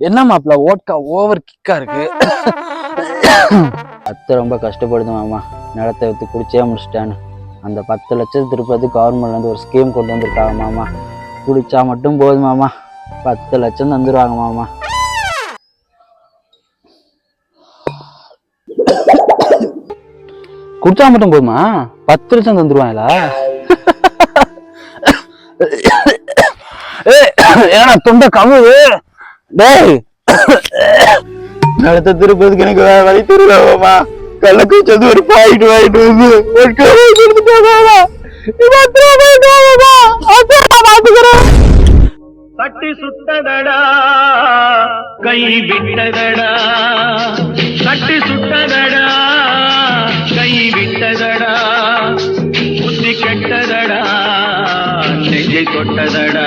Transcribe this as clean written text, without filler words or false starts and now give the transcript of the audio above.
என்ன மாப்பிள்ள vodka over கிக்கா இருக்கு. அத்தை ரொம்ப கஷ்டப்படுது மாமா, நிலத்தை வித்து குடிச்சே முடிச்சிட்டான்னு. அந்த 10 லட்சம் திருப்பதி கவர்மெண்ட்லேருந்து ஒரு ஸ்கீம் கொண்டு வந்திருக்காங்க மாமா. குடிச்சா மட்டும் போதும் மாமா, 10 லட்சம் தந்துருவாங்க மாமா. குடிச்சா மட்டும் போதுமா, 10 லட்சம் தந்துருவாங்களா? ஏன்னா தொண்டை கமுது. டேய், நிலத்தை திருப்பதுக்கு எனக்கு வழி தெரியலமா. கள்ளக்குறிச்சி ஒரு பாயிட்டு வாங்கிட்டு வந்து கட்டி சுட்டதடா கை விட்டதடா, கட்டி சுட்டதடா கை விட்டதடா, புத்தி கெட்டதடா நெஞ்சை தொட்டதடா.